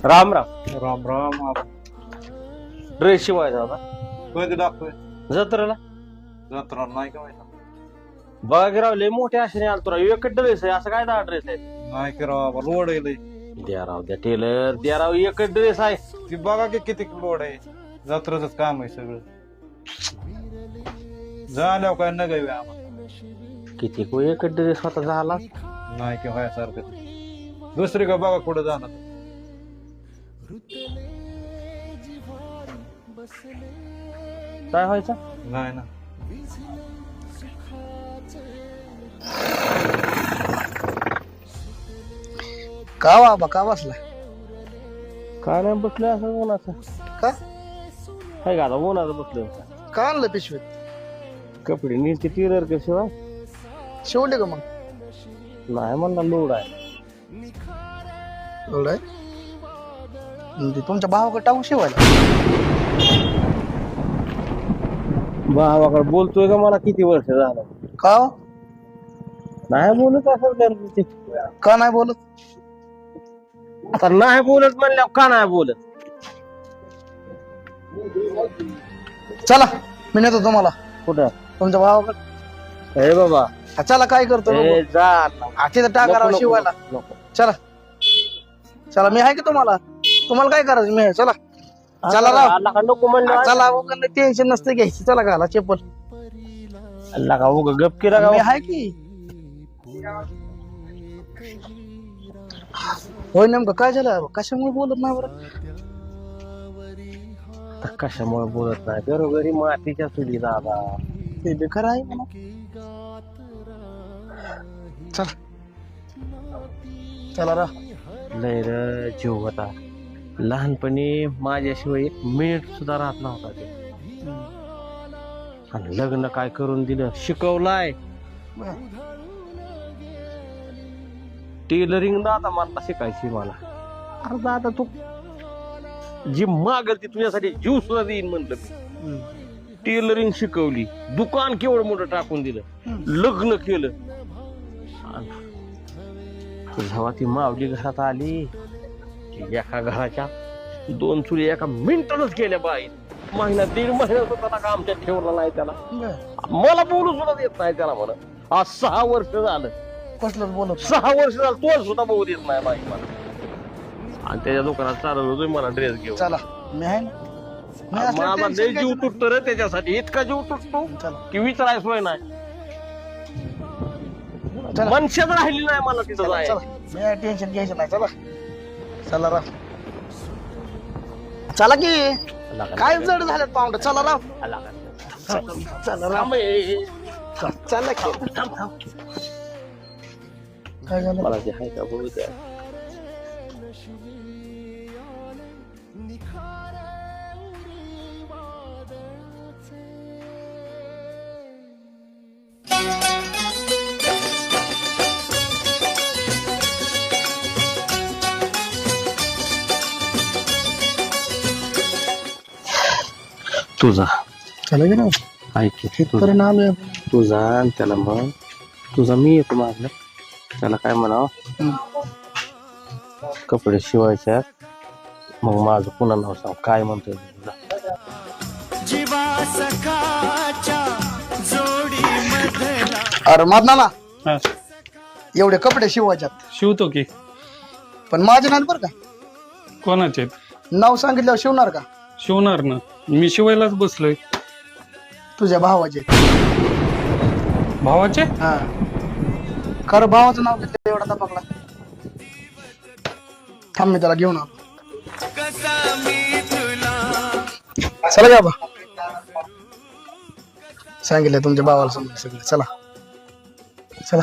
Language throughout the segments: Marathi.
राम राम. राम राम. ड्रेस शिवायचा होता कधी दाखवय जत्रेला. जत्रा नाही का माहिती बघा की राव, लय मोठ्या आशेने आलतो राव. एकच ड्रेस आहे, असं काय 10 ड्रेस आहे? नाही की राव बाबा लोड आहे लय. द्या राव, द्या टेलर द्या राव, एकच ड्रेस आहे. ती बघा की किती लोड आहे. जत्राच काम आहे सगळं. झाल्यावर काय नगावी आम्हाला. किती को एकच ड्रेस होता झाला. नाही की व्हायसारखं दुसरी का बघा कुठं जाणार. काय व्हायचं? नाही ना. का बाबा का बसलाय? काय नाही बसलं असं उन्हाचं. का काय का आता उन्हाचं बसलं होतं. का आणलं पिशवीत? कपडे नीटचे टेलर के शिवाय शिवले का मग? नाही म्हणला लोड आहे. एवढं आहे? ते तुमच्या भावाकडे टाकून शिवायला. भावाकडे बोलतोय का मला किती वर्ष झालं. का हो? नाही बोलत असं करते. का नाही बोलत? आता नाही बोलत म्हणल्यावर का नाही बोलत? चला मी नेतो तुम्हाला कुठं? तुमच्या भावाकडे. हे बाबा, चला काय करतो ए, जा. तिथं टाका राव नको, शिवायला. नको, नको. चला चला मी आहे की तुम्हाला. तुम्हाला काय करायचं मी आहे. चला चला राव. अल्ला का नको म्हणलं. चला टेन्शन नसतं घ्यायची. चला घाला चप्पल. अल्ला का उगा गप केला का? मी आहे की. होय नेमकं काय झालं? कशामुळे बोलत नाही बरं? आता कशामुळे बोलत नाही? घरोघरी मातीच्या चुली दादा. ते बेकार आहे म्हणा. चला चला राव. लय रे जीव होता. लहानपणी माझ्याशिवाय एक मिनिट सुद्धा राहत नव्हता ते. आणि लग्न काय करून दिलं, शिकवलाय. टेलरिंग दादा मला शिकायची मला. अरे दादा तू जी मागल ती तुझ्यासाठी जीव सुद्धा देईन म्हणलं मी. टेलरिंग शिकवली, दुकान केवढं मोठं टाकून दिलं, लग्न केलं. जेव्हा ती मावली घरात आली, एका घराच्या 2 चुली एका मिनिटानच केल्या बाई. महिना 1.5 महिना सुद्धा का आमच्यात ठेवला नाही त्याला. मला बोलू सुद्धा देत नाही त्याला. म्हणा आज 6 वर्ष झालं. कसलंच बोलत 6 वर्ष झालं तो सुद्धा बघू देत नाही बाई मला. आणि त्याच्या दुकानात चालत होतोय मला ड्रेस घेऊन. चला मी आहे ना. मी असल्यावर माझा tension लय जीव घ्यायचं तुटतो रे त्याच्यासाठी. इतका जीव तुटतो चला की विचाराय सोय नाही. चला मनशाच राहिली नाही मला तिथं चला जायला. मी टेन्शन घ्यायचं नाही. चला चला राव. चला की. काय जड झालं पाऊंड. चला राव. चला राव. चला की. काय झालं? मला ते हाय का बघू द्या. तुझा चला की राव. ऐक की, तुझा इथपर्यंत आलोय. तुझा आणि त्याला मग तुझा मी येतो मागलं. त्याला काय म्हणावं, कपडे शिवायच्या. मग माझं पुन्हा नाव सांग काय म्हणतोय तुझा. अरे मधना ना एवढे कपडे शिवायच्यात. शिवतो की. पण माझे नाही बरं का. कोणाचे? नाव सांगितल्यावर शिवणार का? शिवणार ना. मी शिवायलाच बसलोय. तुझ्या भावाचे. भावाचे? हा खरं भावाचं नाव घेतलं एवढा दबाकला. थांब मी त्याला घेऊन आलो. चला का बा. सांगितलं तुमच्या भावाला समजलं सगळं. चला चला.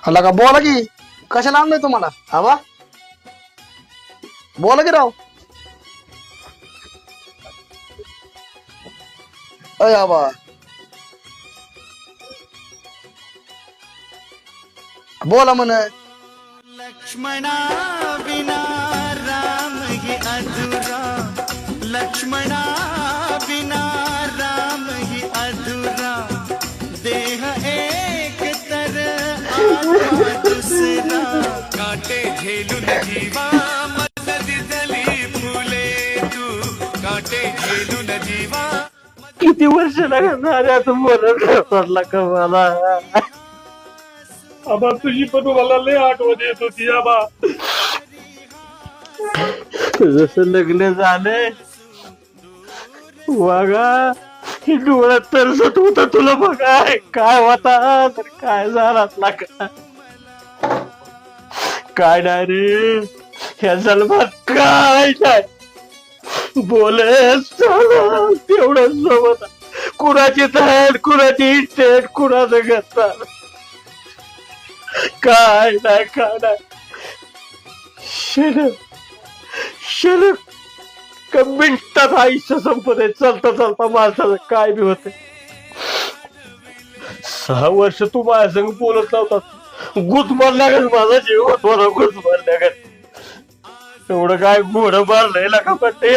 आला का? बोला की. कशाला आणलंय तुम्हाला? हवा बोला की राव. अय आबा बोला म्हण. लक्ष्मणा बिना राम ही अधुरा. लक्ष्मणा बिना राम ही अधुरा. देह एक तर आत्मा दुसरा. साजरा काटे झेलून जीवा मत दिसली फुले तू काटे झेलून जीवा किती वर्ष झाल्या तू बोलत पडला का मला आबा तुझी पण मला लय आठवण येत होती आबा. जसं लग्न झालंय वागा डोळ्यात तरसत होता तुला बघाय काय होता तर काय झाला ना काय नाही रे ह्या जन्मात काय नाही बोले तेवढं सोबत कुणाची थेट कुणाची इस्टेट कुणाचं घेतात काय नाही शिल्लक का मिनिटात आयुष्य संपत आहे चालता चालता माणसाचं काय बी होते 6 वर्ष तू माझ्या संग बोलत नव्हता गुत मारल्या माझा जीव मला गुत मारल्या एवढं काय घोडं मारलंय का पट्टे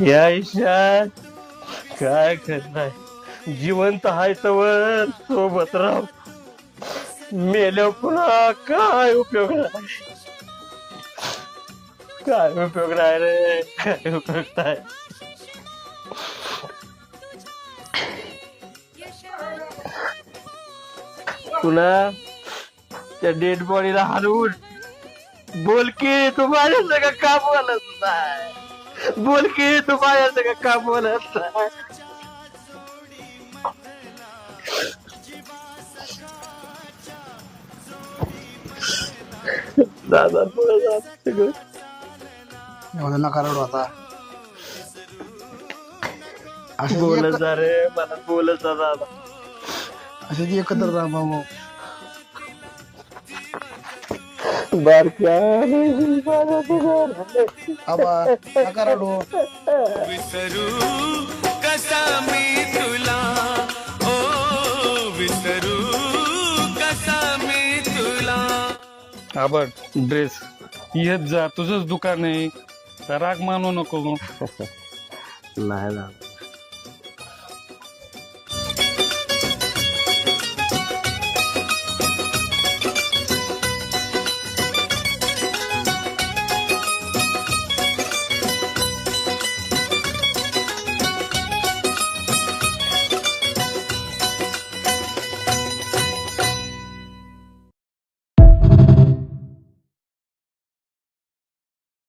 या आयुष्यात काय करणार जिवंत हाय तवर सोबत राह मेल्या पुन्हा काय उपयोग नाही काय उपयोग नाही रे काय उपयोग नाही पुन्हा त्या डेड बॉडीला हलवून बोल की तू माझ्या सगळं का बोलत नाही बोल की तू माझ्या सगळं का बोलत नाही दादा पुढे जा सगळं एवढं नका रडू आता असे बोलत जा रे मला बोलत जा दादा असे एकत्र राहा भाऊ बारक्या आबा नका रडू विसरू कसा मी तुला ओ विसरू कसा मी तुला. आबा ड्रेस येत जा तुझंच दुकान आहे राग मानू नको. नाही